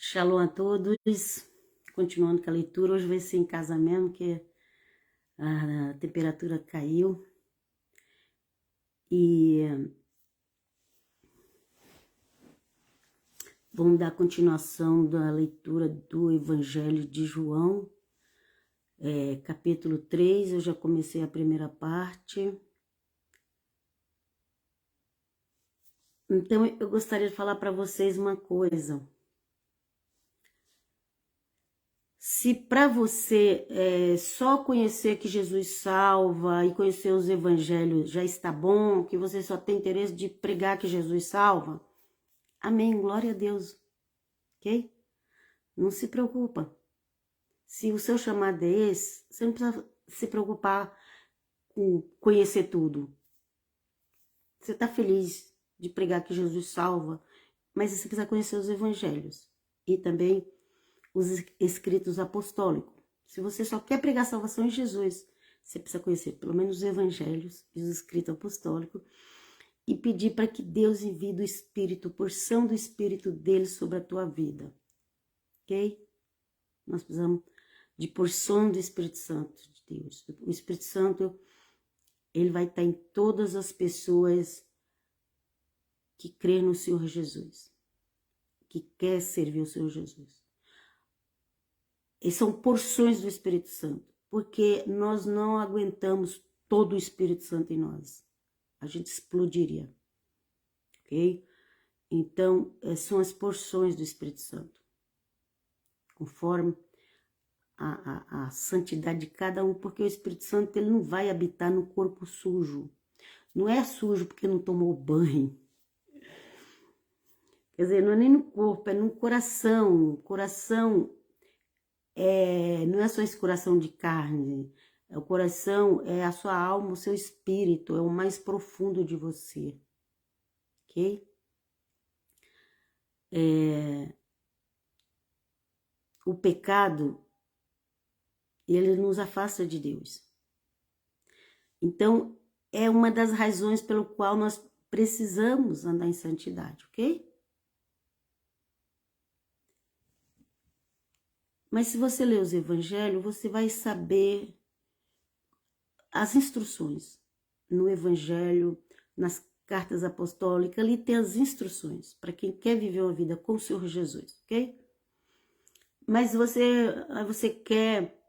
Shalom a todos. Continuando com a leitura, hoje vai ser em casa mesmo, que a temperatura caiu. E vamos dar continuação da leitura do Evangelho de João, capítulo 3. Eu já comecei a primeira parte. Então, eu gostaria de falar para vocês uma coisa. Se para você só conhecer que Jesus salva e conhecer os evangelhos já está bom, que você só tem interesse de pregar que Jesus salva, amém, glória a Deus, ok? Não se preocupa. Se o seu chamado é esse, você não precisa se preocupar com conhecer tudo. Você está feliz de pregar que Jesus salva, mas você precisa conhecer os evangelhos e também os escritos apostólicos. Se você só quer pregar salvação em Jesus, você precisa conhecer pelo menos os evangelhos e os escritos apostólicos e pedir para que Deus envie do Espírito, porção do Espírito dele sobre a tua vida. Ok? Nós precisamos de porção do Espírito Santo de Deus. O Espírito Santo, ele vai estar em todas as pessoas que crê no Senhor Jesus, que quer servir o Senhor Jesus. E são porções do Espírito Santo, porque nós não aguentamos todo o Espírito Santo em nós. A gente explodiria, ok? Então, são as porções do Espírito Santo, conforme a santidade de cada um, porque o Espírito Santo ele não vai habitar no corpo sujo. Não é sujo porque não tomou banho. Quer dizer, não é nem no corpo, é no coração. O coração não é só esse coração de carne. O coração é a sua alma, o seu espírito, é o mais profundo de você. Ok? O pecado, ele nos afasta de Deus. Então, é uma das razões pelo qual nós precisamos andar em santidade, ok? Mas se você ler os evangelhos, você vai saber as instruções. No evangelho, nas cartas apostólicas, ali tem as instruções para quem quer viver uma vida com o Senhor Jesus, ok? Mas você quer,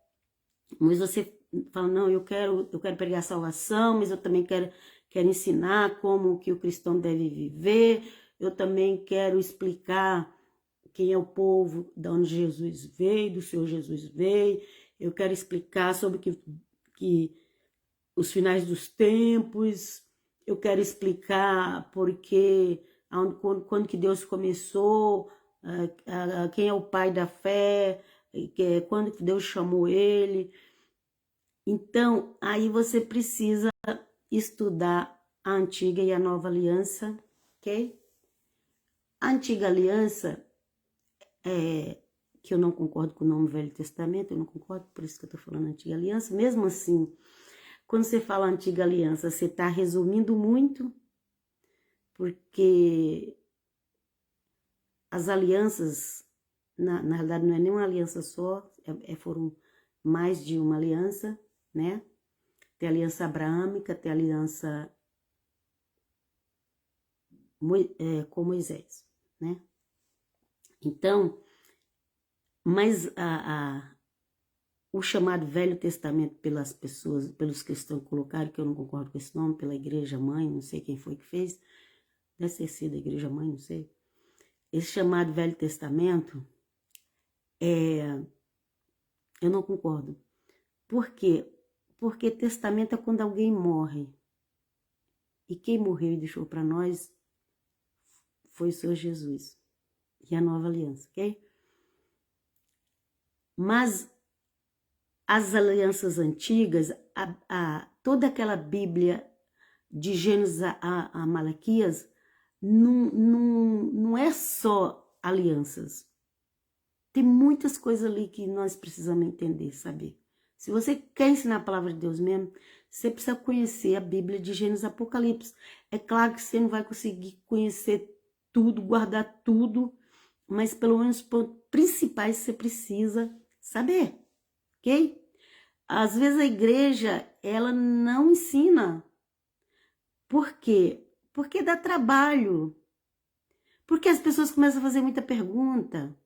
mas você fala, não, eu quero pregar salvação, mas eu também quero ensinar como que o cristão deve viver, eu também quero explicar quem é o povo, de onde Jesus veio, do Senhor Jesus veio, eu quero explicar sobre que os finais dos tempos, eu quero explicar porque, quando que Deus começou, quem é o pai da fé, quando que Deus chamou ele. Então, aí você precisa estudar a antiga e a nova aliança, ok? A antiga aliança, que eu não concordo com o nome Velho Testamento, eu não concordo, por isso que eu estou falando antiga aliança. Mesmo assim, quando você fala antiga aliança, você está resumindo muito, porque as alianças, na realidade, não é nem uma aliança só, foram mais de uma aliança, né? Tem a aliança abraâmica, tem a aliança com Moisés, né? Então, mas o chamado Velho Testamento pelas pessoas, pelos cristãos colocaram, que eu não concordo com esse nome, pela Igreja Mãe, não sei quem foi que fez, deve ter sido a Igreja Mãe, não sei. Esse chamado Velho Testamento, eu não concordo. Por quê? Porque testamento é quando alguém morre. E quem morreu e deixou para nós foi o Senhor Jesus. E a nova aliança, ok? Mas as alianças antigas, toda aquela Bíblia de Gênesis a Malaquias, não é só alianças. Tem muitas coisas ali que nós precisamos entender, saber. Se você quer ensinar a palavra de Deus mesmo, você precisa conhecer a Bíblia de Gênesis e Apocalipse. É claro que você não vai conseguir conhecer tudo, guardar tudo, mas pelo menos os pontos principais você precisa saber, ok? Às vezes a igreja, ela não ensina. Por quê? Porque dá trabalho. Porque as pessoas começam a fazer muita pergunta.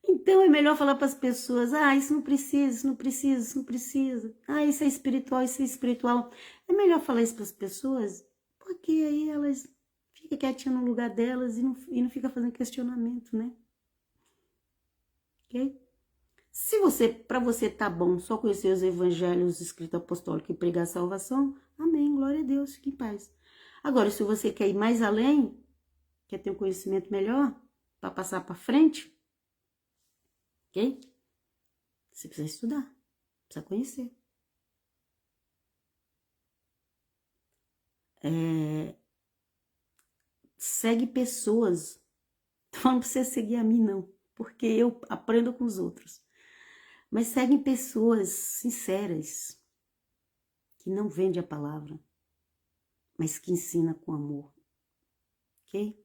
Então é melhor falar para as pessoas, isso não precisa, isso não precisa, isso não precisa. Isso é espiritual, isso é espiritual. É melhor falar isso para as pessoas, porque aí elas ficam quietinhas no lugar delas e não ficam fazendo questionamento, né? Ok? Se para você tá bom só conhecer os evangelhos escritos apostólicos e pregar a salvação, amém, glória a Deus, fique em paz. Agora, se você quer ir mais além, quer ter um conhecimento melhor, para passar para frente, ok? Você precisa estudar, precisa conhecer. Segue pessoas. Não tô falando pra você seguir a mim, não, porque eu aprendo com os outros. Mas segue pessoas sinceras, que não vendem a palavra, mas que ensina com amor, ok?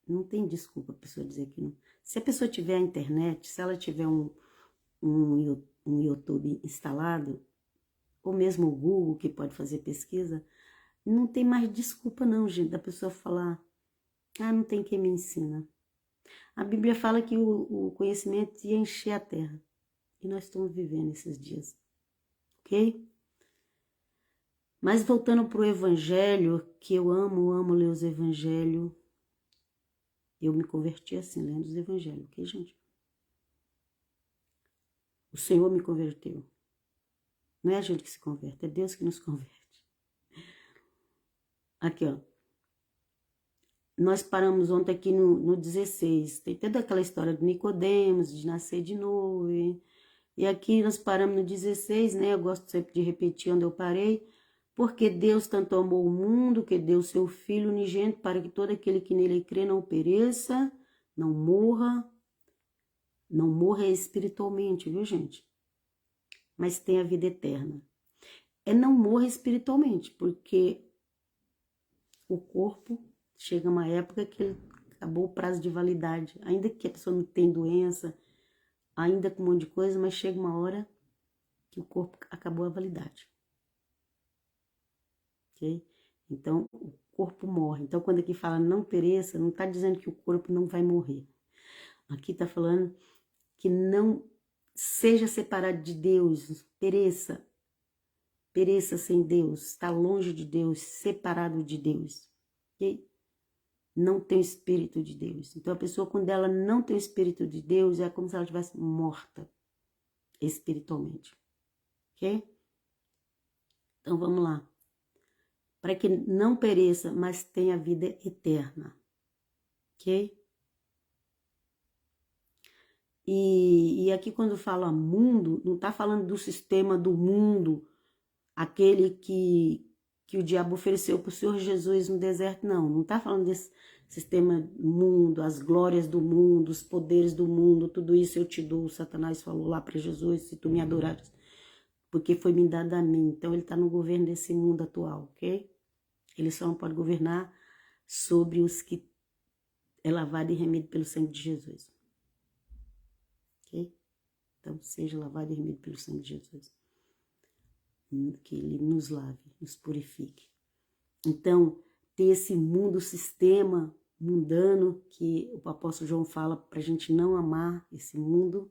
Não tem desculpa a pessoa dizer que não. Se a pessoa tiver a internet, se ela tiver um YouTube instalado, ou mesmo o Google, que pode fazer pesquisa, não tem mais desculpa não, gente, da pessoa falar, não tem quem me ensina. A Bíblia fala que o conhecimento ia encher a terra. E nós estamos vivendo esses dias, ok? Mas voltando para o Evangelho, que eu amo ler os Evangelhos. Eu me converti assim, lendo os Evangelhos, ok, gente? O Senhor me converteu. Não é a gente que se converte, é Deus que nos converte. Aqui, ó. Nós paramos ontem aqui no 16. Tem toda aquela história de Nicodemos, de nascer de novo. E aqui nós paramos no 16, né? Eu gosto sempre de repetir onde eu parei. Porque Deus tanto amou o mundo, que deu seu Filho unigênito, para que todo aquele que nele crê não pereça, não morra espiritualmente, viu, gente? Mas tenha vida eterna. Não morra espiritualmente, porque o corpo chega uma época que ele acabou o prazo de validade. Ainda que a pessoa não tenha doença, ainda com um monte de coisa, mas chega uma hora que o corpo acabou a validade. Ok? Então, o corpo morre. Então, quando aqui fala não pereça, não está dizendo que o corpo não vai morrer. Aqui está falando que não seja separado de Deus, pereça sem Deus, está longe de Deus, separado de Deus. Ok? Não tem o Espírito de Deus. Então, a pessoa, quando ela não tem o Espírito de Deus, é como se ela estivesse morta espiritualmente. Ok? Então, vamos lá. Para que não pereça, mas tenha vida eterna. Ok? E aqui quando fala mundo, não está falando do sistema do mundo, aquele que o diabo ofereceu para o Senhor Jesus no deserto, não. Não está falando desse sistema mundo, as glórias do mundo, os poderes do mundo, tudo isso eu te dou. Satanás falou lá para Jesus, se tu me adorares, porque foi me dado a mim. Então ele está no governo desse mundo atual, ok? Ele só não pode governar sobre os que é lavado e remido pelo sangue de Jesus. Ok? Então, seja lavado e remido pelo sangue de Jesus. Que ele nos lave, nos purifique. Então, ter esse mundo, sistema mundano, que o apóstolo João fala para a gente não amar esse mundo.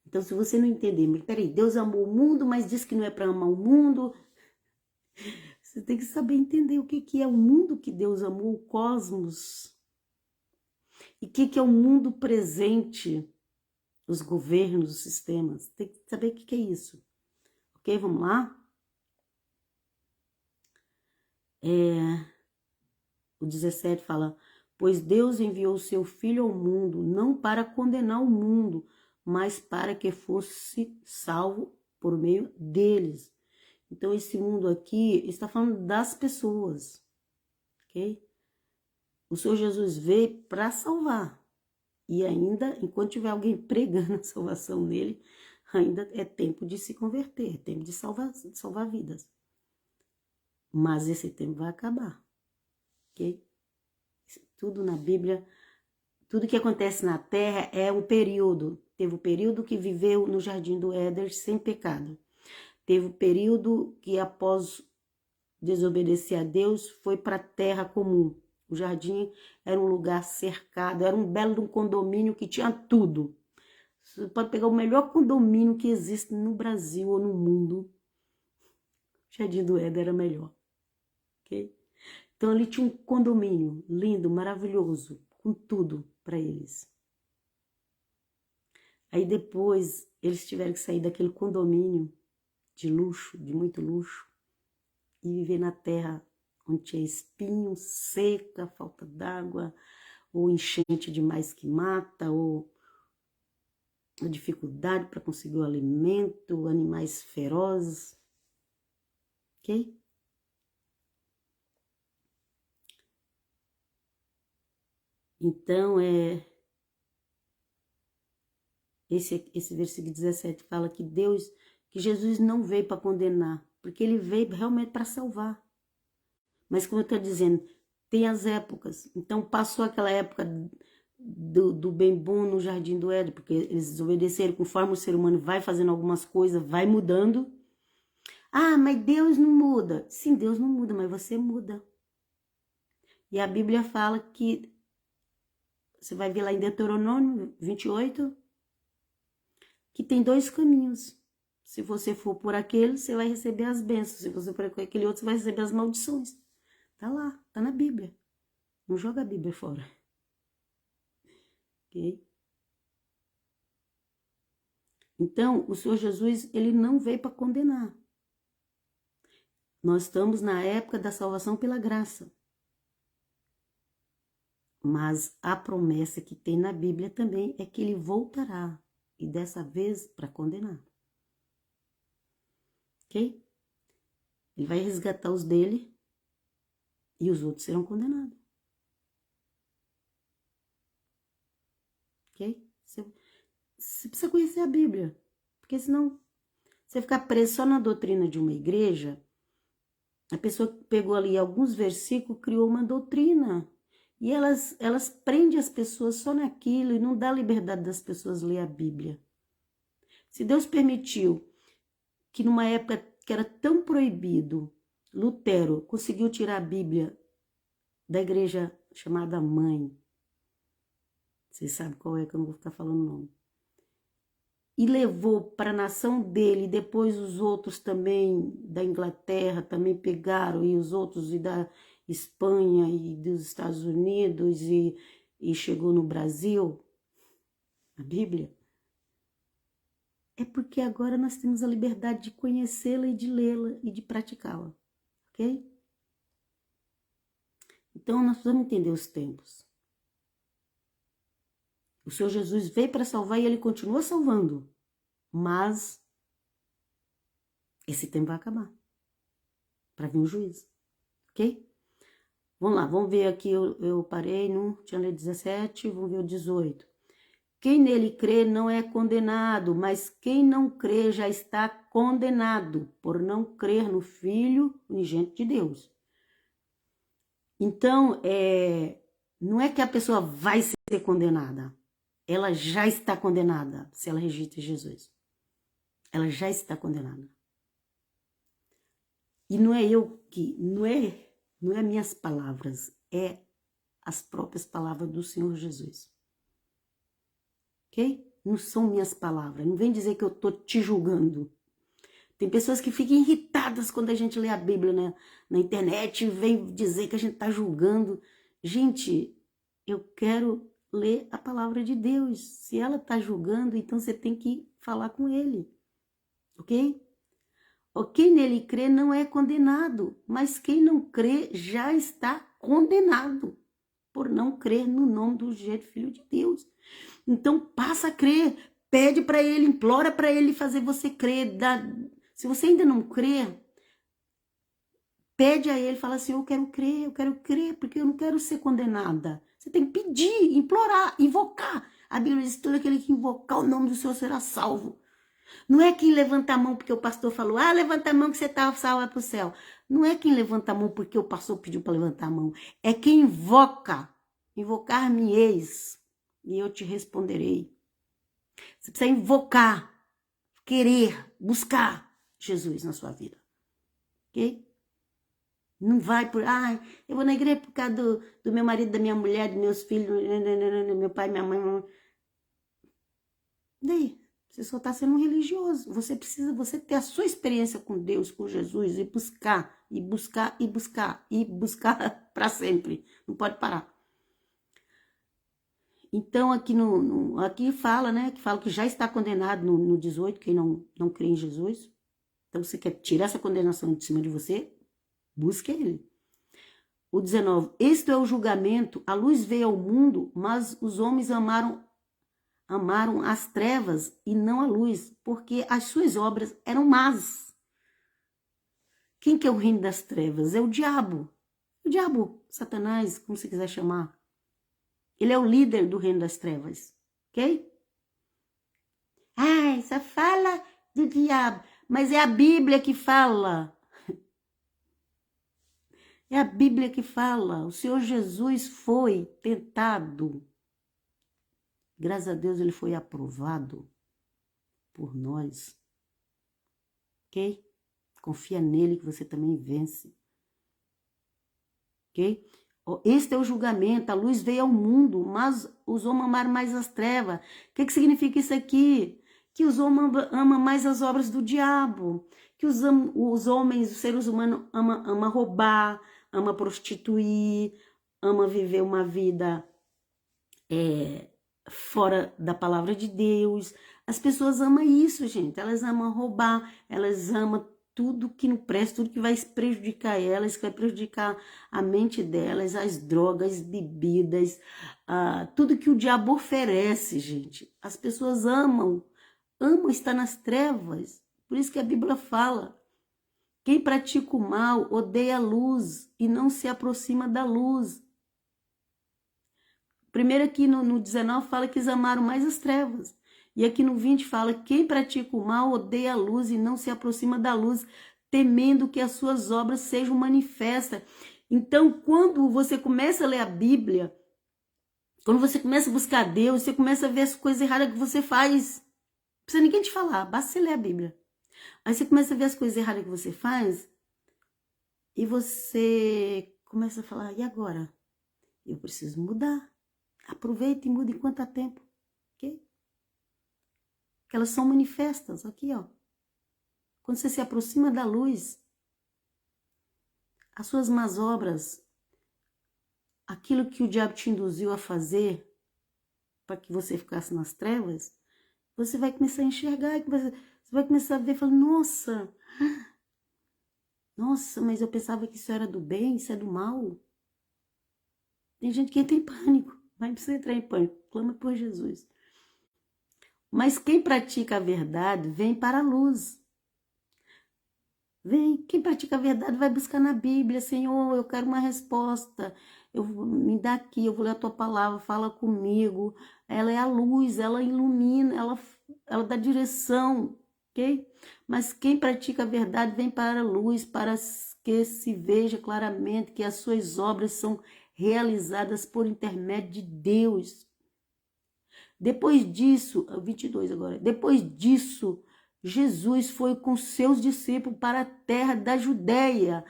Então, se você não entender, mas peraí, Deus amou o mundo, mas diz que não é para amar o mundo. Você tem que saber entender o que é o mundo que Deus amou, o cosmos. E o que é o mundo presente, os governos, os sistemas. Tem que saber o que é isso. Ok, vamos lá? O 17 fala, pois Deus enviou o seu Filho ao mundo, não para condenar o mundo, mas para que fosse salvo por meio deles. Então, esse mundo aqui está falando das pessoas, ok? O Senhor Jesus veio para salvar. E ainda, enquanto tiver alguém pregando a salvação nele, ainda é tempo de se converter, é tempo de salvar vidas. Mas esse tempo vai acabar, ok? tudo na Bíblia, tudo que acontece na terra é um período. Teve o período que viveu no Jardim do Éden sem pecado. Teve o período que após desobedecer a Deus foi para a terra comum. O jardim era um lugar cercado, era um belo de um condomínio que tinha tudo. Você pode pegar o melhor condomínio que existe no Brasil ou no mundo. O Jardim do Éden era melhor. Ok? Então ali tinha um condomínio lindo, maravilhoso, com tudo para eles. Aí depois eles tiveram que sair daquele condomínio de luxo, de muito luxo, e viver na terra onde tinha espinho, seca, falta d'água, ou enchente demais que mata, ou a dificuldade para conseguir o alimento, animais ferozes. Ok? Então, esse versículo 17 fala que Jesus não veio para condenar, porque ele veio realmente para salvar. Mas como eu estou dizendo, tem as épocas. Então passou aquela época do bem bom no Jardim do Éden, porque eles desobedeceram, conforme o ser humano vai fazendo algumas coisas, vai mudando. Ah, mas Deus não muda. Sim, Deus não muda, mas você muda. E a Bíblia fala que, você vai ver lá em Deuteronômio 28, que tem dois caminhos. Se você for por aquele, você vai receber as bênçãos. Se você for por aquele outro, você vai receber as maldições. Tá lá, tá na Bíblia. Não joga a Bíblia fora. Ok? Então, o Senhor Jesus, ele não veio para condenar. Nós estamos na época da salvação pela graça. Mas a promessa que tem na Bíblia também é que ele voltará. E dessa vez para condenar. Ok? Ele vai resgatar os dele e os outros serão condenados. Ok? Você precisa conhecer a Bíblia. Porque senão você ficar preso só na doutrina de uma igreja, a pessoa pegou ali alguns versículos, criou uma doutrina. E elas prendem as pessoas só naquilo e não dá liberdade das pessoas ler a Bíblia. Se Deus permitiu que numa época que era tão proibido, Lutero conseguiu tirar a Bíblia da igreja chamada Mãe. Vocês sabem qual é, que eu não vou ficar falando o nome. E levou para a nação dele, depois os outros também da Inglaterra também pegaram, e os outros e da Espanha e dos Estados Unidos, e chegou no Brasil, a Bíblia. É porque agora nós temos a liberdade de conhecê-la e de lê-la e de praticá-la, ok? Então nós precisamos entender os tempos. O Senhor Jesus veio para salvar e ele continua salvando, mas esse tempo vai acabar para vir um juízo, ok? Vamos lá, vamos ver aqui, eu parei no, tinha lido 17, vamos ver o 18. Quem nele crê não é condenado, mas quem não crê já está condenado, por não crer no Filho unigênito de Deus. Então, não é que a pessoa vai ser condenada, ela já está condenada, se ela rejeita Jesus. Ela já está condenada. E não é eu que, não é minhas palavras, é as próprias palavras do Senhor Jesus. Ok? Não são minhas palavras. Não vem dizer que eu estou te julgando. Tem pessoas que ficam irritadas quando a gente lê a Bíblia, né, na internet e vem dizer que a gente está julgando. Gente, eu quero ler a palavra de Deus. Se ela está julgando, então você tem que falar com ele. Ok? Quem nele crê não é condenado, mas quem não crê já está condenado por não crer no nome do jeito Filho de Deus. Então passa a crer, pede para ele, implora para ele fazer você crer. Se você ainda não crê, pede a ele, fala assim, eu quero crer, porque eu não quero ser condenada. Você tem que pedir, implorar, invocar. A Bíblia diz que todo aquele que invocar o nome do Senhor será salvo. Não é quem levanta a mão porque o pastor falou, levanta a mão que você está salva para o céu. Não é quem levanta a mão porque o pastor pediu para levantar a mão. É quem invoca invocar-me-eis e eu te responderei. Você precisa invocar, querer, buscar Jesus na sua vida, ok? Não vai por, eu vou na igreja por causa do meu marido, da minha mulher, dos meus filhos, do meu pai, minha mãe. Daí, você só está sendo um religioso. Você precisa, você ter a sua experiência com Deus, com Jesus, e buscar, e buscar, e buscar, e buscar para sempre. Não pode parar. Então, aqui fala, né? Que fala que já está condenado no 18, quem não crê em Jesus. Então, você quer tirar essa condenação de cima de você? Busque ele. O 19, este é o julgamento, a luz veio ao mundo, mas os homens amaram as trevas e não a luz, porque as suas obras eram más. Quem que é o reino das trevas? É o diabo. O diabo, Satanás, como você quiser chamar. Ele é o líder do reino das trevas, ok? Só fala do diabo, mas é a Bíblia que fala. É a Bíblia que fala. O Senhor Jesus foi tentado. Graças a Deus ele foi aprovado por nós. Ok? Confia nele que você também vence. Ok? Este é o julgamento. A luz veio ao mundo, mas os homens amaram mais as trevas. O que significa isso aqui? Que os homens amam mais as obras do diabo. Que os homens, os seres humanos, amam roubar, ama prostituir, ama viver uma vida fora da palavra de Deus. As pessoas amam isso, gente. Elas amam roubar, elas amam tudo que não presta, tudo que vai prejudicar elas, que vai prejudicar a mente delas, as drogas, bebidas, tudo que o diabo oferece, gente. As pessoas amam estar nas trevas. Por isso que a Bíblia fala: quem pratica o mal odeia a luz e não se aproxima da luz. Primeiro aqui no 19 fala que eles amaram mais as trevas. E aqui no 20 fala: quem pratica o mal odeia a luz e não se aproxima da luz, temendo que as suas obras sejam manifestas. Então, quando você começa a ler a Bíblia, quando você começa a buscar Deus, você começa a ver as coisas erradas que você faz. Não precisa ninguém te falar, basta você ler a Bíblia. Aí você começa a ver as coisas erradas que você faz e você começa a falar: e agora? Eu preciso mudar. Aproveita e muda enquanto há tempo, ok? Que elas são manifestas, aqui, ó. Quando você se aproxima da luz, as suas más obras, aquilo que o diabo te induziu a fazer para que você ficasse nas trevas, você vai começar a enxergar, você vai começar a ver, falando: nossa, mas eu pensava que isso era do bem, isso é do mal. Tem gente que entra em pânico, mas não precisa entrar em pânico, clama por Jesus. Mas quem pratica a verdade vem para a luz. Quem pratica a verdade vai buscar na Bíblia: Senhor, eu quero uma resposta, me dá aqui, eu vou ler a tua palavra, fala comigo. Ela é a luz, ela ilumina, ela dá direção, ok? Mas quem pratica a verdade vem para a luz, para que se veja claramente que as suas obras são realizadas por intermédio de Deus. Depois disso, 22 agora, depois disso, Jesus foi com seus discípulos para a terra da Judéia,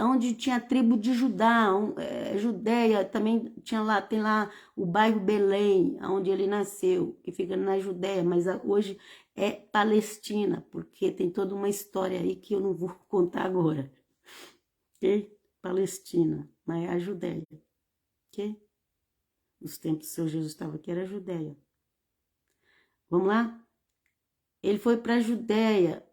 onde tinha a tribo de Judá, Judéia, também tem lá o bairro Belém, onde ele nasceu, que fica na Judéia, mas hoje é Palestina, porque tem toda uma história aí que eu não vou contar agora, ok? Palestina, mas é a Judéia, ok? Nos tempos do Senhor Jesus estava aqui, era a Judéia. Vamos lá? Ele foi para a Judéia,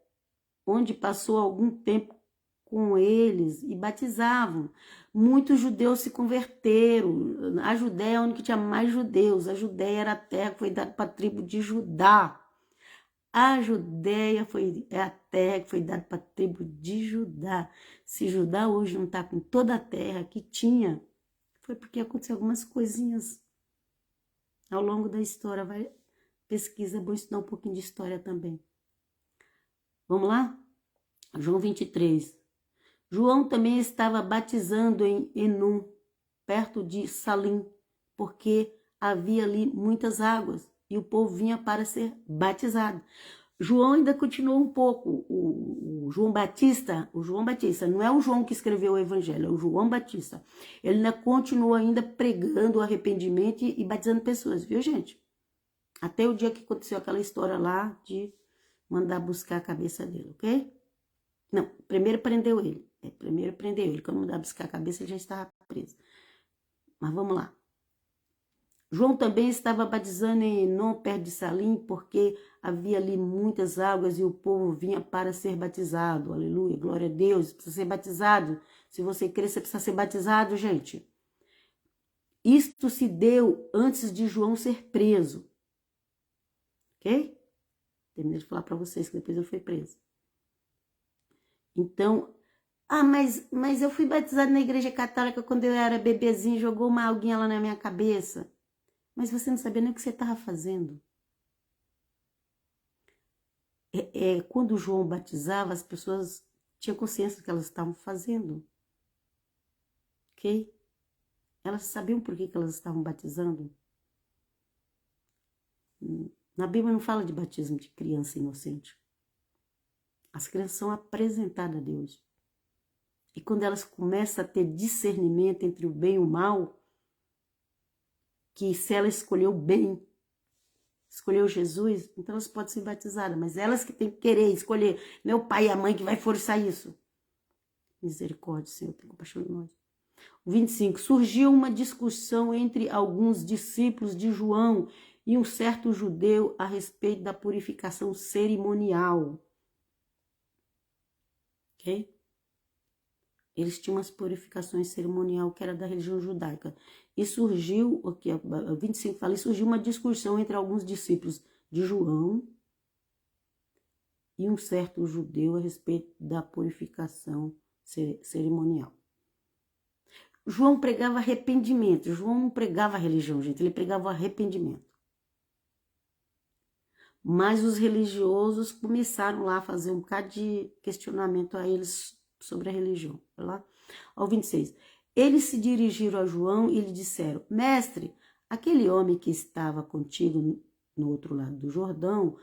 onde passou algum tempo com eles e batizavam. Muitos judeus se converteram. A Judéia é onde tinha mais judeus. A Judéia era a terra que foi dada para a tribo de Judá. A Judéia é a terra que foi dada para a tribo de Judá. Se Judá hoje não está com toda a terra que tinha, foi porque aconteceu algumas coisinhas ao longo da história. Pesquisa, é bom estudar um pouquinho de história também. Vamos lá? João 23. João também estava batizando em Enum, perto de Salim, porque havia ali muitas águas e o povo vinha para ser batizado. João ainda continuou um pouco, o João Batista, não é o João que escreveu o evangelho, é o João Batista. Ele ainda continuou ainda pregando o arrependimento e batizando pessoas, viu, gente? Até o dia que aconteceu aquela história lá de mandar buscar a cabeça dele, ok? Não, primeiro prendeu ele. Quando mandar buscar a cabeça, ele já estava preso. Mas vamos lá. João também estava batizando em Enom, perto de Salim, porque havia ali muitas águas e o povo vinha para ser batizado. Aleluia, glória a Deus, precisa ser batizado. Se você crer, você precisa ser batizado, gente. Isto se deu antes de João ser preso. Ok? Terminei de falar para vocês que depois eu fui preso. Então, mas eu fui batizado na igreja católica quando eu era bebezinho, jogou uma aguinha lá na minha cabeça. Mas você não sabia nem o que você estava fazendo. Quando João batizava, as pessoas tinham consciência do que elas estavam fazendo. Ok? Elas sabiam por que elas estavam batizando. Na Bíblia não fala de batismo de criança inocente. As crianças são apresentadas a Deus. E quando elas começam a ter discernimento entre o bem e o mal, que se ela escolheu o bem, escolheu Jesus, então elas podem ser batizadas, mas elas que têm que querer escolher, não é o pai e a mãe que vai forçar isso. Misericórdia, Senhor, tem compaixão de nós. 25. Surgiu uma discussão entre alguns discípulos de João e um certo judeu a respeito da purificação cerimonial. Ok? Eles tinham umas purificações cerimonial que era da religião judaica. E surgiu, aqui, 25 fala, e surgiu uma discussão entre alguns discípulos de João e um certo judeu a respeito da purificação cerimonial. João pregava arrependimento. João não pregava religião, gente. Ele pregava arrependimento. Mas os religiosos começaram lá a fazer um bocado de questionamento a eles sobre a religião. Vai lá? Ao 26. Eles se dirigiram a João e lhe disseram: Mestre, aquele homem que estava contigo no outro lado do Jordão,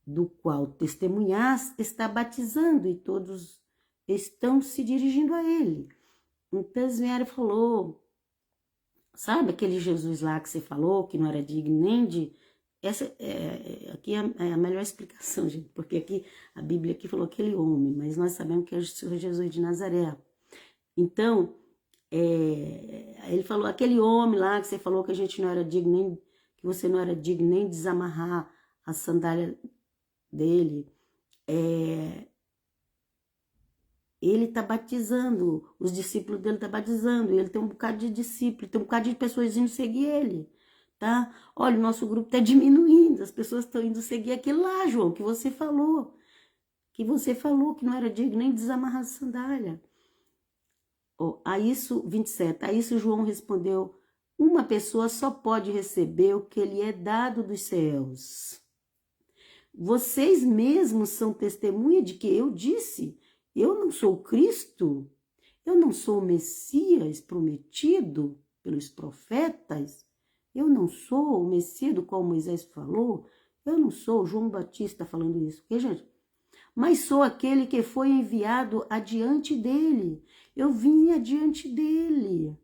do qual testemunhas, está batizando e todos estão se dirigindo a ele. Então eles vieram e falou: sabe aquele Jesus lá que você falou, que não era digno nem de... Aqui é a melhor explicação, gente, porque aqui a Bíblia aqui falou aquele homem, mas nós sabemos que é o Senhor Jesus de Nazaré. Então, ele falou, aquele homem lá que você falou que a gente não era digno, nem, que você não era digno nem de desamarrar a sandália dele, ele está batizando, os discípulos dele estão batizando, ele tem um bocado de discípulo, tem um bocado de pessoas indo seguir ele. Tá? Olha, o nosso grupo está diminuindo, as pessoas estão indo seguir aquilo lá, João, que você falou que não era digno nem desamarrar a sandália. A isso, 27, a isso João respondeu: uma pessoa só pode receber o que lhe é dado dos céus. Vocês mesmos são testemunha de que eu disse, eu não sou Cristo, eu não sou o Messias prometido pelos profetas, eu não sou o Messias do qual Moisés falou, eu não sou João Batista falando isso, ok, gente? Mas sou aquele que foi enviado adiante dele. Eu vim adiante dele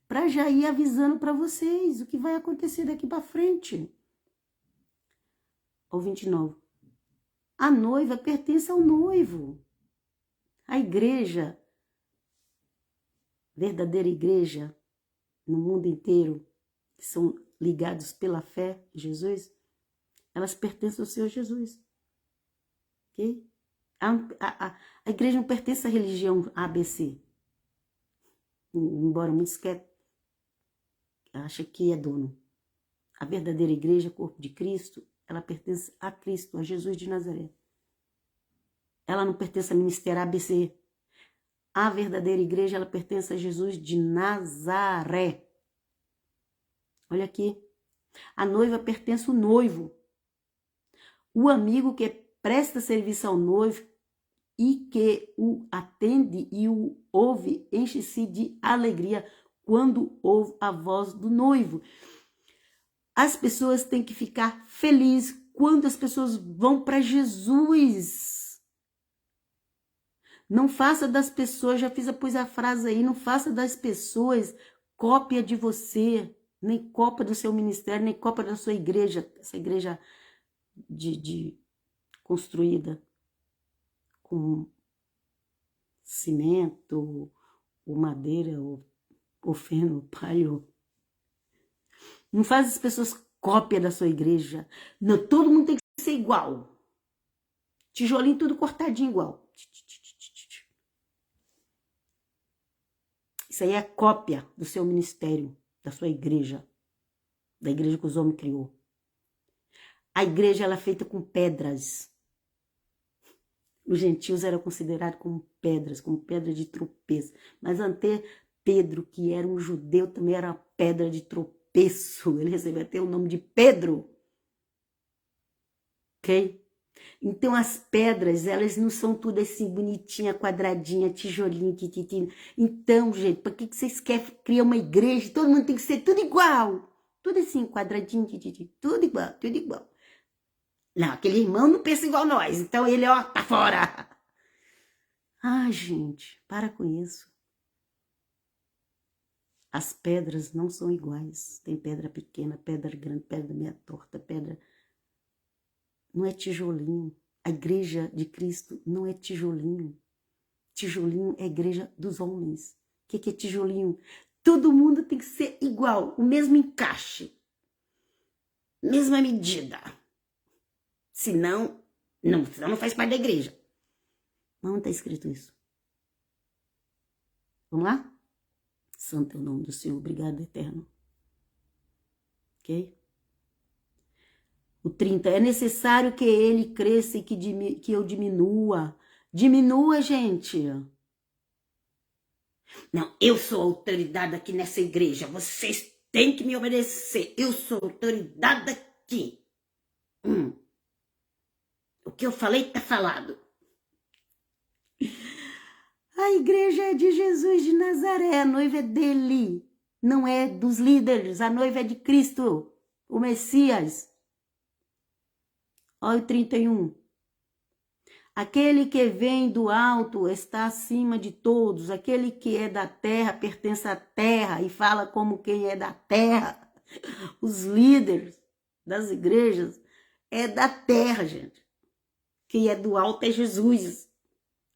para já ir avisando para vocês o que vai acontecer daqui para frente. Ao 29. A noiva pertence ao noivo. A igreja, verdadeira igreja, no mundo inteiro, que são ligados pela fé em Jesus, elas pertencem ao Senhor Jesus. Ok? A igreja não pertence à religião ABC. Embora muitos acham que é dono. A verdadeira igreja, corpo de Cristo, ela pertence a Cristo, a Jesus de Nazaré. Ela não pertence ao ministério ABC. A verdadeira igreja, ela pertence a Jesus de Nazaré. Olha aqui. A noiva pertence ao noivo. O amigo que presta serviço ao noivo e que o atende e o ouve, enche-se de alegria quando ouve a voz do noivo. As pessoas têm que ficar felizes quando as pessoas vão para Jesus. Não faça das pessoas, já pus a frase aí, não faça das pessoas cópia de você, nem cópia do seu ministério, nem cópia da sua igreja, essa igreja construída com cimento, ou madeira, ou feno, palho. Não faz as pessoas cópia da sua igreja. Não, todo mundo tem que ser igual. Tijolinho tudo cortadinho igual. Isso aí é cópia do seu ministério, da sua igreja, da igreja que os homens criou. A igreja ela é feita com pedras. Os gentios eram considerados como pedras, como pedra de tropeço. Mas até Pedro, que era um judeu, também era pedra de tropeço. Ele recebeu até o nome de Pedro. Ok? Então as pedras, elas não são tudo assim bonitinha, quadradinha, tijolinho, tititinho. Então, gente, para que vocês querem criar uma igreja? Todo mundo tem que ser tudo igual. Tudo assim, quadradinho, tititinho, tudo igual, tudo igual. Não, aquele irmão não pensa igual nós, então ele, ó, tá fora. Ah, gente, para com isso. As pedras não são iguais. Tem pedra pequena, pedra grande, pedra meia torta, pedra... Não é tijolinho. A igreja de Cristo não é tijolinho. Tijolinho é a igreja dos homens. O que é tijolinho? Todo mundo tem que ser igual, o mesmo encaixe, mesma medida. Senão não faz parte da igreja. Não está escrito isso. Vamos lá? Santo é o nome do Senhor, obrigado, eterno. Ok? O 30, é necessário que ele cresça e que eu diminua. Diminua, gente. Não, eu sou autoridade aqui nessa igreja. Vocês têm que me obedecer. Eu sou autoridade aqui. O que eu falei está falado. A igreja é de Jesus de Nazaré. A noiva é dele. Não é dos líderes. A noiva é de Cristo, o Messias. Olha o 31. Aquele que vem do alto está acima de todos. Aquele que é da terra pertence à terra e fala como quem é da terra. Os líderes das igrejas é da terra, gente. Quem é do alto é Jesus.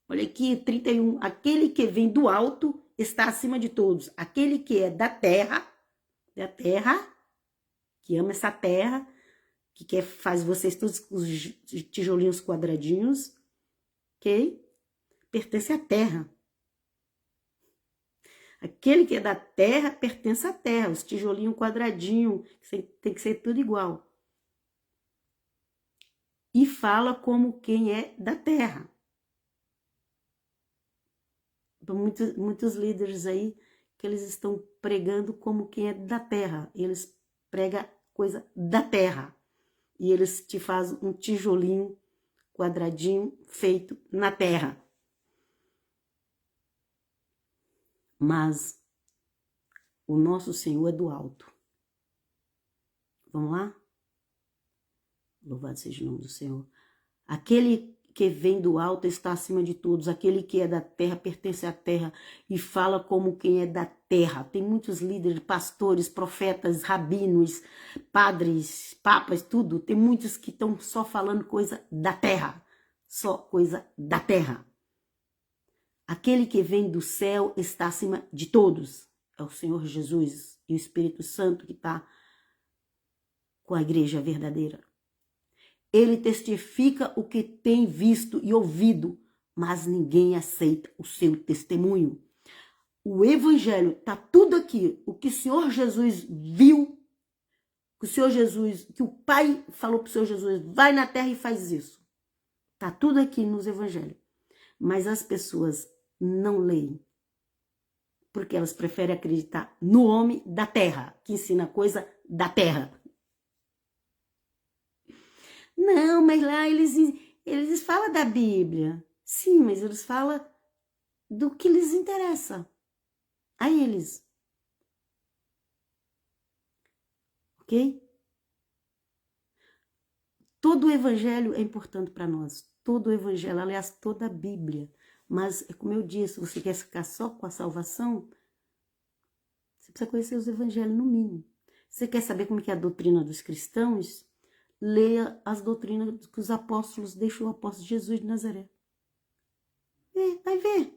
Olha aqui, 31. Aquele que vem do alto está acima de todos. Aquele que é da terra, que ama essa terra, que quer faz vocês todos os tijolinhos quadradinhos, ok? Pertence à terra. Aquele que é da terra pertence à terra. Os tijolinhos quadradinhos, tem que ser tudo igual. E fala como quem é da terra. Muitos líderes aí que eles estão pregando como quem é da terra. Eles pregam coisa da terra. E eles te fazem um tijolinho quadradinho feito na terra. Mas o nosso Senhor é do alto. Vamos lá? Louvado seja o nome do Senhor. Aquele que vem do alto está acima de todos. Aquele que é da terra pertence à terra e fala como quem é da terra. Tem muitos líderes, pastores, profetas, rabinos, padres, papas, tudo. Tem muitos que estão só falando coisa da terra. Só coisa da terra. Aquele que vem do céu está acima de todos. É o Senhor Jesus e o Espírito Santo que está com a igreja verdadeira. Ele testifica o que tem visto e ouvido, mas ninguém aceita o seu testemunho. O evangelho está tudo aqui. O que o Senhor Jesus viu, que o Pai falou para o Senhor Jesus, vai na terra e faz isso. Está tudo aqui nos evangelhos. Mas as pessoas não leem, porque elas preferem acreditar no homem da terra, que ensina coisa da terra. Não, mas lá eles falam da Bíblia. Sim, mas eles falam do que lhes interessa. A eles. ok? Todo o evangelho é importante para nós. Todo o evangelho, aliás, toda a Bíblia. Mas, como eu disse, você quer ficar só com a salvação? Você precisa conhecer os evangelhos, no mínimo. Você quer saber como que é a doutrina dos cristãos? Leia as doutrinas que os apóstolos deixou o apóstolo Jesus de Nazaré. Vai ver.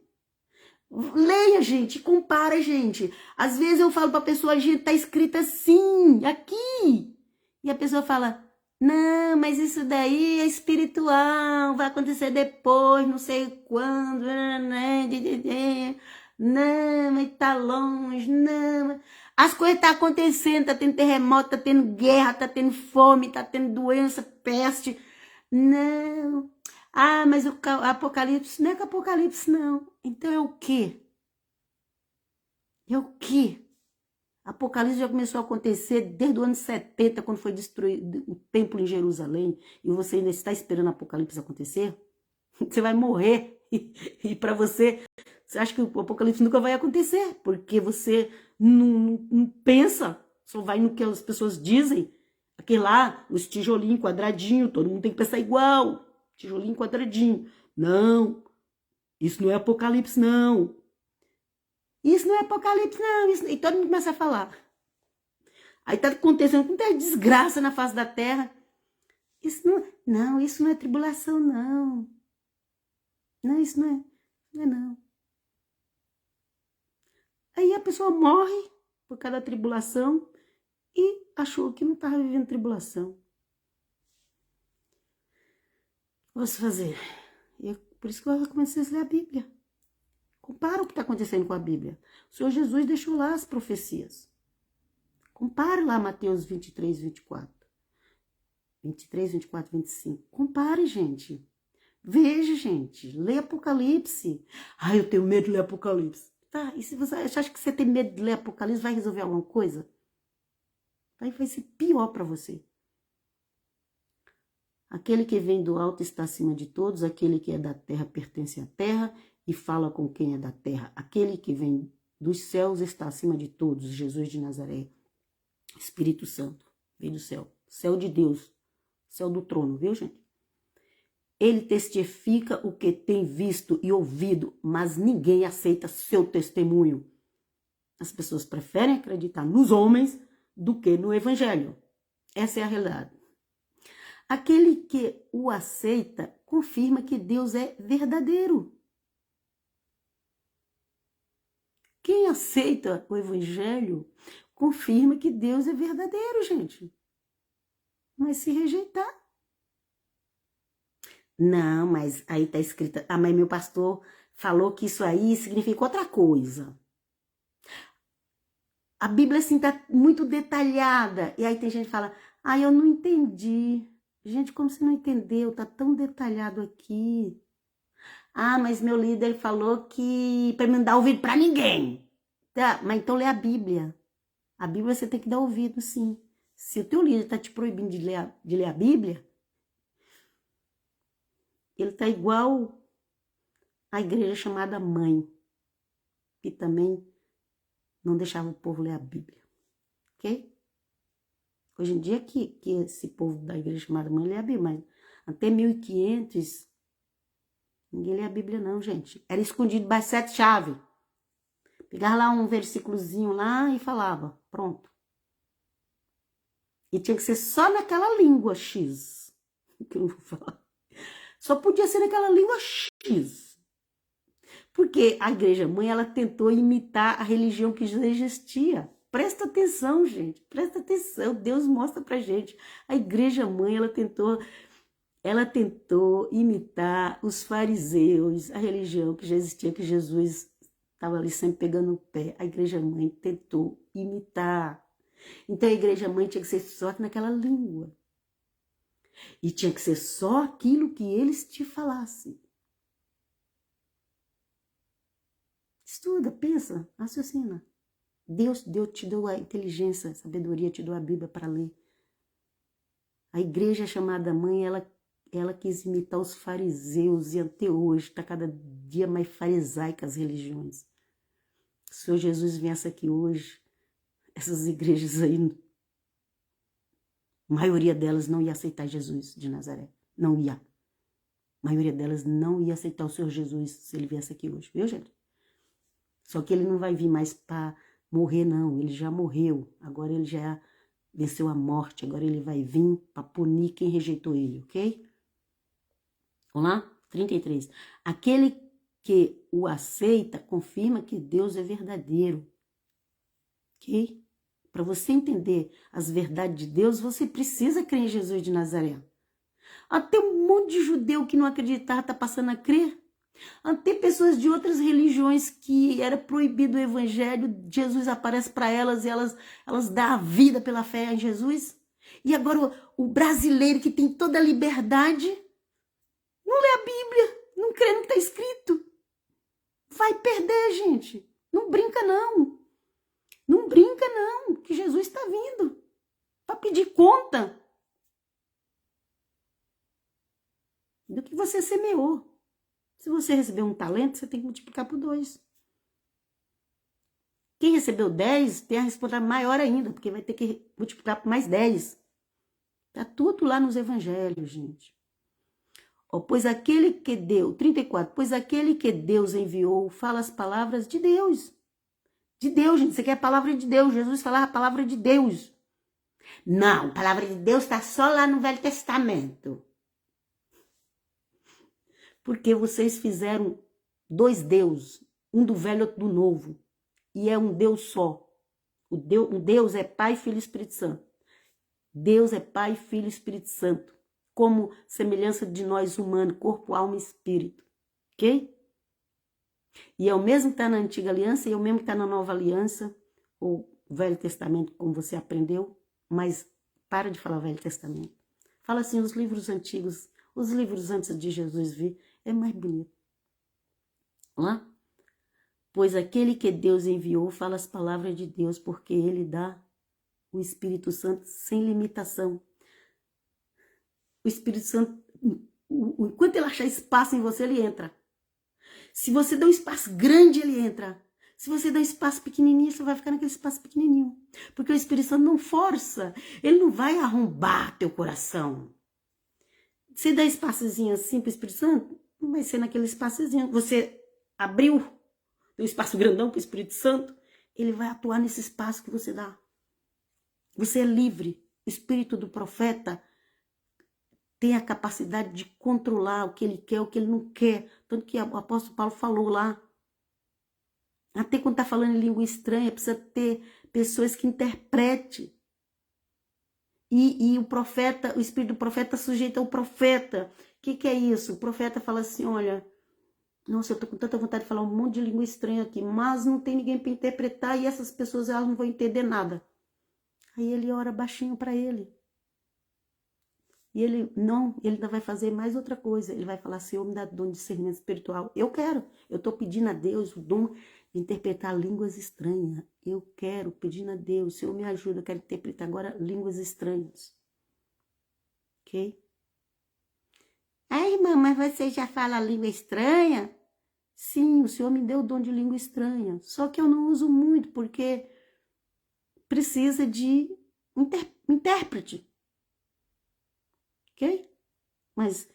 Leia, gente, compara, gente. Às vezes eu falo pra pessoa, gente, tá escrito assim, aqui. E a pessoa fala, não, mas isso daí é espiritual, vai acontecer depois, não sei quando. Não, mas tá longe, não. As coisas tá acontecendo, tá tendo terremoto, tá tendo guerra, tá tendo fome, tá tendo doença, peste. Não. Ah, mas o Apocalipse não é que Apocalipse, não. Então é o quê? É o quê? Apocalipse já começou a acontecer desde o ano 70, quando foi destruído o templo em Jerusalém, e você ainda está esperando Apocalipse acontecer? Você vai morrer. E para você acha que o Apocalipse nunca vai acontecer, porque você não pensa, só vai no que as pessoas dizem. Aquele lá, os tijolinhos quadradinho, todo mundo tem que pensar igual. Tijolinho quadradinho. Não, isso não é Apocalipse, não. Isso não é Apocalipse, não. Isso... E todo mundo começa a falar. Aí tá acontecendo muita desgraça na face da terra. Isso não, isso não é tribulação, não. Não, isso não é não. Aí a pessoa morre por causa da tribulação e achou que não estava vivendo tribulação. Posso fazer? Por isso que eu comecei a ler a Bíblia. Compara o que está acontecendo com a Bíblia. O Senhor Jesus deixou lá as profecias. Compare lá Mateus 23, 24. 23, 24, 25. Compare, gente. Veja, gente. Lê Apocalipse. Ai, eu tenho medo de ler Apocalipse. Tá, e se você acha que você tem medo de ler Apocalipse, vai resolver alguma coisa? Vai ser pior para você. Aquele que vem do alto está acima de todos, aquele que é da terra pertence à terra e fala com quem é da terra. Aquele que vem dos céus está acima de todos, Jesus de Nazaré. Espírito Santo, veio do céu, céu de Deus, céu do trono, viu, gente? Ele testifica o que tem visto e ouvido, mas ninguém aceita seu testemunho. As pessoas preferem acreditar nos homens do que no evangelho. Essa é a realidade. Aquele que o aceita confirma que Deus é verdadeiro. Quem aceita o evangelho confirma que Deus é verdadeiro, gente. Mas se rejeitar. Não, mas aí tá escrito, mas meu pastor falou que isso aí significa outra coisa. A Bíblia, assim, tá muito detalhada. E aí tem gente que fala, eu não entendi. Gente, como você não entendeu? Tá tão detalhado aqui. Mas meu líder falou que para não dar ouvido para ninguém. Tá, mas então lê a Bíblia. A Bíblia você tem que dar ouvido, sim. Se o teu líder tá te proibindo de ler a Bíblia, ele tá igual a igreja chamada Mãe, que também não deixava o povo ler a Bíblia. Ok? Hoje em dia que esse povo da igreja chamada Mãe lê a Bíblia, mas até 1500 ninguém lê a Bíblia não, gente. Era escondido by 7 chaves. Pegava lá um versículozinho lá e falava, pronto. E tinha que ser só naquela língua X, que eu não vou falar. Só podia ser naquela língua X. Porque a igreja mãe, ela tentou imitar a religião que já existia. Presta atenção, gente, presta atenção. Deus mostra pra gente. A igreja mãe, ela tentou imitar os fariseus, a religião que já existia, que Jesus estava ali sempre pegando o pé. A igreja mãe tentou imitar. Então a igreja mãe tinha que ser só naquela língua. E tinha que ser só aquilo que eles te falassem. Estuda, pensa, raciocina. Deus te deu a inteligência, a sabedoria, te deu a Bíblia para ler. A igreja chamada mãe, ela quis imitar os fariseus e até hoje está cada dia mais farisaica as religiões. Se o Senhor Jesus viesse aqui hoje, essas igrejas aí A maioria delas não ia aceitar Jesus de Nazaré. Não ia. A maioria delas não ia aceitar o Senhor Jesus se ele viesse aqui hoje. Viu, gente? Só que ele não vai vir mais para morrer, não. Ele já morreu. Agora ele já venceu a morte. Agora ele vai vir para punir quem rejeitou ele, ok? Vamos lá? 33. Aquele que o aceita confirma que Deus é verdadeiro. Ok? Para você entender as verdades de Deus, você precisa crer em Jesus de Nazaré. Até um monte de judeu que não acreditava está passando a crer. Até pessoas de outras religiões que era proibido o evangelho, Jesus aparece para elas e elas dão a vida pela fé em Jesus. E agora o brasileiro que tem toda a liberdade não lê a Bíblia, não crê no que está escrito. Vai perder, gente. Não brinca, não. Não brinca, não, que Jesus está vindo para pedir conta do que você semeou. Se você recebeu um talento, você tem que multiplicar por 2. Quem recebeu 10 tem a responsabilidade maior ainda, porque vai ter que multiplicar por mais 10. Está tudo lá nos evangelhos, gente. Pois aquele que deu, 34, pois aquele que Deus enviou fala as palavras de Deus. De Deus, gente. Você quer a palavra de Deus. Jesus falava a palavra de Deus. Não, a palavra de Deus está só lá no Velho Testamento. Porque vocês fizeram 2 deuses. Um do Velho e outro do Novo. E é um Deus só. Um Deus é Pai, Filho e Espírito Santo. Deus é Pai, Filho e Espírito Santo. Como semelhança de nós humanos, corpo, alma e espírito. Ok? E é o mesmo que está na Antiga Aliança e é o mesmo que está na Nova Aliança, ou Velho Testamento, como você aprendeu, mas para de falar Velho Testamento. Fala assim, os livros antigos, os livros antes de Jesus vir, é mais bonito. Vamos lá? Pois aquele que Deus enviou fala as palavras de Deus, porque ele dá o Espírito Santo sem limitação. O Espírito Santo, enquanto ele achar espaço em você, ele entra. Se você dá um espaço grande, ele entra. Se você dá um espaço pequenininho, você vai ficar naquele espaço pequenininho. Porque o Espírito Santo não força. Ele não vai arrombar teu coração. Você dá espaçozinho assim para o Espírito Santo, não vai ser naquele espaçozinho. Você abriu um espaço grandão para o Espírito Santo, ele vai atuar nesse espaço que você dá. Você é livre. O Espírito do profeta tem a capacidade de controlar o que ele quer, o que ele não quer. Tanto que o apóstolo Paulo falou lá. Até quando está falando em língua estranha, precisa ter pessoas que interpretem. E o profeta, o espírito do profeta sujeita ao profeta. O que é isso? O profeta fala assim, olha, nossa, eu estou com tanta vontade de falar um monte de língua estranha aqui, mas não tem ninguém para interpretar e essas pessoas elas não vão entender nada. Aí ele ora baixinho para ele. E ele ainda vai fazer mais outra coisa. Ele vai falar, Senhor, me dá dom de discernimento espiritual. Eu quero. Eu estou pedindo a Deus o dom de interpretar línguas estranhas. Eu quero, pedindo a Deus, Senhor, me ajuda, eu quero interpretar agora línguas estranhas. Ok? Irmã, mas você já fala língua estranha? Sim, o Senhor me deu o dom de língua estranha. Só que eu não uso muito, porque precisa de intérprete. Ok? Mas,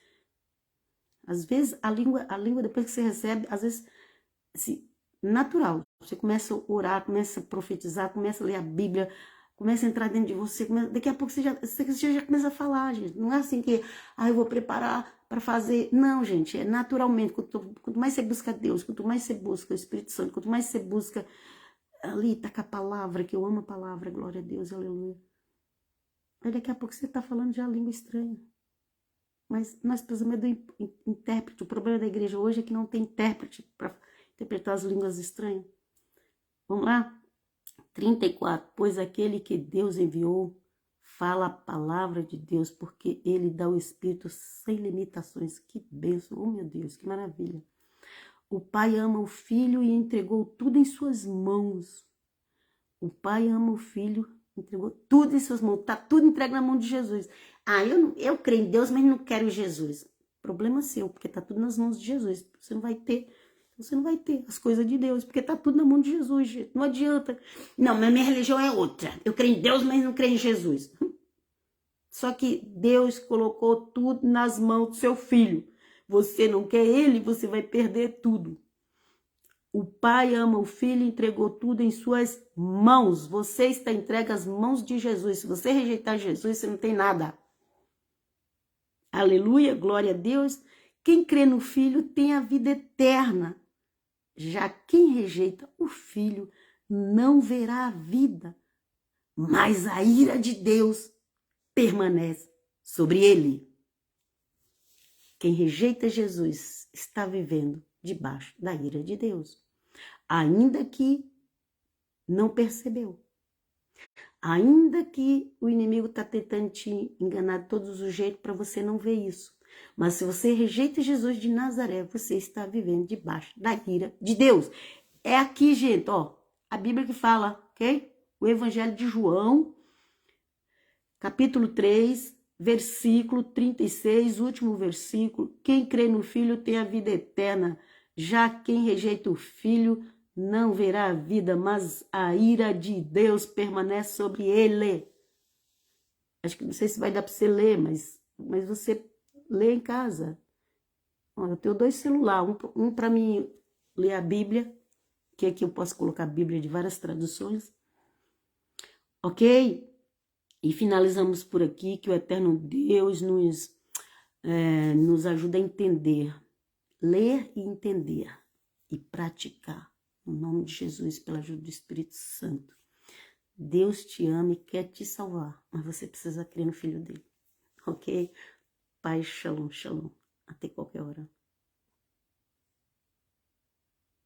às vezes, a língua, depois que você recebe, às vezes, assim, natural. Você começa a orar, começa a profetizar, começa a ler a Bíblia, começa a entrar dentro de você, daqui a pouco você já começa a falar, gente. Não é assim que, eu vou preparar para fazer. Não, gente, é naturalmente. Quanto mais você busca Deus, quanto mais você busca o Espírito Santo, quanto mais você busca ali, tá com a palavra, que eu amo a palavra, glória a Deus, aleluia. Aí daqui a pouco você tá falando já a língua estranha. Mas nós precisamos do intérprete. O problema da igreja hoje é que não tem intérprete para interpretar as línguas estranhas. Vamos lá? 34. Pois aquele que Deus enviou fala a palavra de Deus, porque ele dá o Espírito sem limitações. Que bênção, oh meu Deus, que maravilha. O Pai ama o Filho e entregou tudo em suas mãos. O Pai ama o Filho, entregou tudo em suas mãos. Está tudo entregue na mão de Jesus. Eu creio em Deus, mas não quero Jesus. Problema seu, porque está tudo nas mãos de Jesus. Você não vai ter as coisas de Deus, porque está tudo na mão de Jesus, gente. Não adianta. Não, mas minha religião é outra. Eu creio em Deus, mas não creio em Jesus. Só que Deus colocou tudo nas mãos do seu filho. Você não quer ele, você vai perder tudo. O pai ama o filho e entregou tudo em suas mãos. Você está entregue às mãos de Jesus. Se você rejeitar Jesus, você não tem nada. Aleluia, glória a Deus. Quem crê no filho tem a vida eterna. Já quem rejeita o filho não verá a vida, mas a ira de Deus permanece sobre ele. Quem rejeita Jesus está vivendo debaixo da ira de Deus, ainda que não percebeu. Ainda que o inimigo está tentando te enganar de todos os jeitos para você não ver isso. Mas se você rejeita Jesus de Nazaré, você está vivendo debaixo da ira de Deus. É aqui, gente, ó, a Bíblia que fala, ok? O Evangelho de João, capítulo 3, versículo 36, último versículo. Quem crê no Filho tem a vida eterna, já quem rejeita o Filho não verá a vida, mas a ira de Deus permanece sobre ele. Acho que não sei se vai dar para você ler, mas você lê em casa. Eu tenho 2 celulares, um para mim ler a Bíblia, que aqui eu posso colocar a Bíblia de várias traduções. Ok? E finalizamos por aqui, que o eterno Deus nos ajuda a entender, ler e entender e praticar. No nome de Jesus, pela ajuda do Espírito Santo. Deus te ama e quer te salvar, mas você precisa crer no Filho dele. Ok? Pai, shalom, shalom. Até qualquer hora.